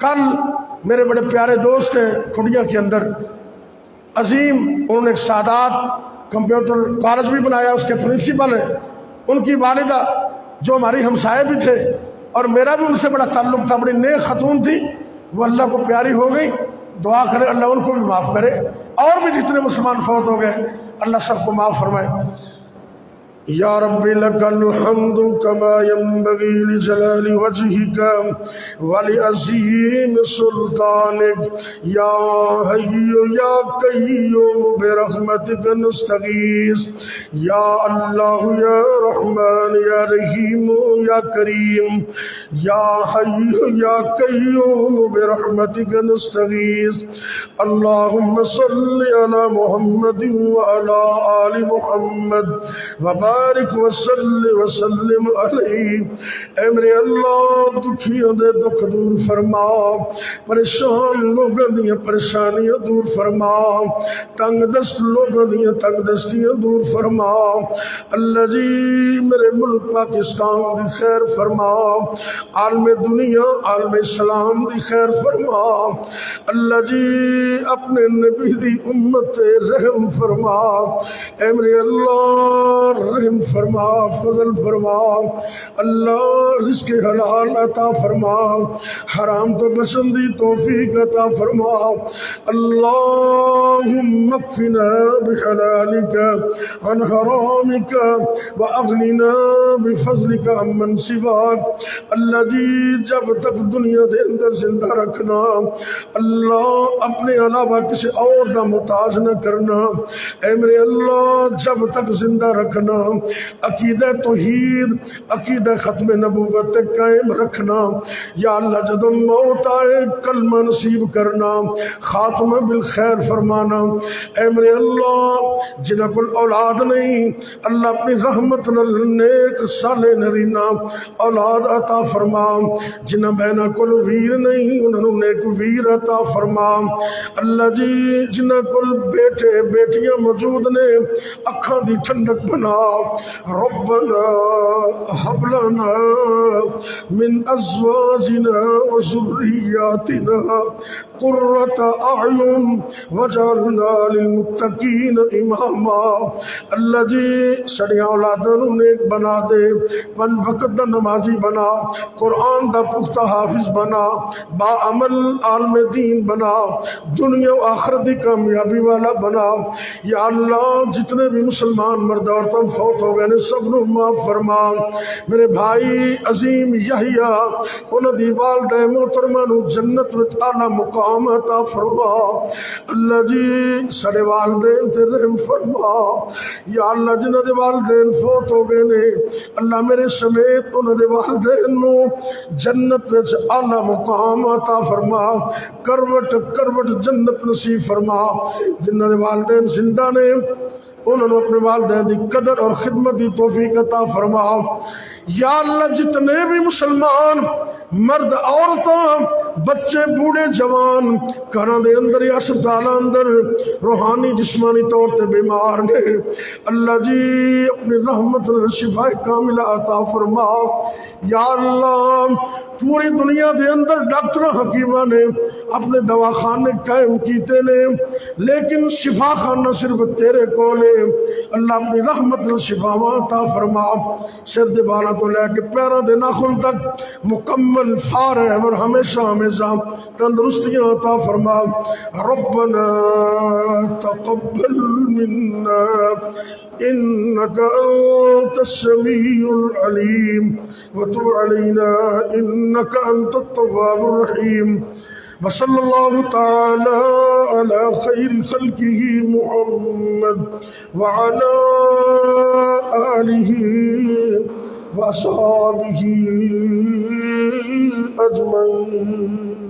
کل میرے بڑے پیارے دوست ہیں کھڑیا کے اندر عظیم، انہوں نے ایک سادات کمپیوٹر کالج بھی بنایا، اس کے پرنسپل ہیں، ان کی والدہ جو ہماری ہمسائے بھی تھے اور میرا بھی ان سے بڑا تعلق تھا، بڑی نیک خاتون تھی، وہ اللہ کو پیاری ہو گئی۔ دعا کرے اللہ ان کو بھی معاف کرے، اور بھی جتنے مسلمان فوت ہو گئے اللہ سب کو معاف فرمائے۔ یا رب لک الحمد کما ينبغي لجلال وجهك ولعظیم سلطانك یا حی یا قیوم برحمتك نستغیث یا اللہ یا رحمان یا رحیم یا کریم یا حی یا قیوم برحمتك نستغیث اللہم صل علی محمد وعلی آل محمد وبارک وسلم علیہ۔ اے میرے اللہ دکھیاں دے دکھ دور فرما، پریشان لوگوں دیاں پریشانیاں دور فرما، تنگ دست لوگوں دیاں تنگ دستیاں دور فرما۔ اللہ جی میرے ملک پاکستان دی خیر فرما، عالم دنیا عالم اسلام دی خیر فرما۔ اللہ جی اپنے نبی دی امت رحم فرما، اے میرے اللہ رحم فرما، فضل فرما۔ اللہ رزق حلال عطا فرما، حرام تو بچن دی توفیق عطا فرما۔ اللہم اکفنا بحلالک عن حرامک واغننا بفضلک عمن سواک۔ اللہ جی جب تک دنیا دے اندر زندہ رکھنا، اللہ اپنے علاوہ کسی اور دا محتاج نہ کرنا۔ اے میرے اللہ جب تک زندہ رکھنا، عقیدہ توحید عقیدہ ختم نبوت قائم رکھنا۔ یا اللہ جب موت آئے کلمہ نصیب کرنا، خاتمہ بالخیر فرمانا۔ اے میرے اللہ جنہ کو اولاد نہیں، اللہ اپنی رحمت نال نیک صالح نرینا اولاد عطا فرما۔ جنہ بہنا کو ویر نہیں، انہوں نیک ویر عطا فرما۔ اللہ جی جنہ کو بیٹے بیٹیاں موجود نے، اکھاں دی ٹھنڈک بنا۔ ربنا هب لنا من ازواجنا وذرياتنا قرة اعین وجعلنا للمتقین اماما۔ اللہ جی سڑیاں اولادوں نیک بنا دے، پنج وقت دا نمازی بنا، قرآن دا پختہ حافظ بنا، با عمل عالم دین بنا، دنیا و آخرت دی کامیابی والا بنا۔ یا اللہ جتنے بھی مسلمان مرد عورتوں فوت ہو گئے نے سب نو معاف فرما۔ میرے بھائی عظیم یحییٰ انہاں دی والدہ محترمہ نو جنت وچ اعلیٰ مقام عطا فرما۔ اللہ جی سارے والدین تے رحم فرما۔ یا اللہ جنہاں دے والدین فوت ہو گئے نے، اللہ میرے سمیت انہاں دے والدین نو جنت وچ اعلیٰ مقام عطا فرما، کروٹ کروٹ جنت نصیب فرما۔ جنہاں دے والدین زندہ نے انہوں نے اپنے والدین دی قدر اور خدمت دی توفیق عطا فرما۔ یا اللہ جتنے بھی مسلمان مرد عورتاں بچے بوڑھے جوان گھراں دے اندر یا اسپتالاں اندر روحانی جسمانی طور تے بیمار نے، اللہ جی اپنی رحمت شفا کاملہ عطا فرما۔ یا اللہ پوری دنیا دے اندر ڈاکٹر حکیمہ نے اپنے دواخانے قائم کیتے نے، لیکن شفا خانہ صرف تیرے کولے۔ اللہ اپنی رحمت شفا عطا فرما۔ سر دے بالا تو لے کے پیروں دے ناخن تک مکمل فار ہے اور ہمیشہ ہمیشہ تندرستیاں عطا فرما۔ ربنا تقبل منا انك انت السميع العليم وتب علينا انك انت التواب الرحيم۔ وصلی اللہ تعالی علی خیر خلقہ محمد وعلی آلہ وصحابہ اجمعین۔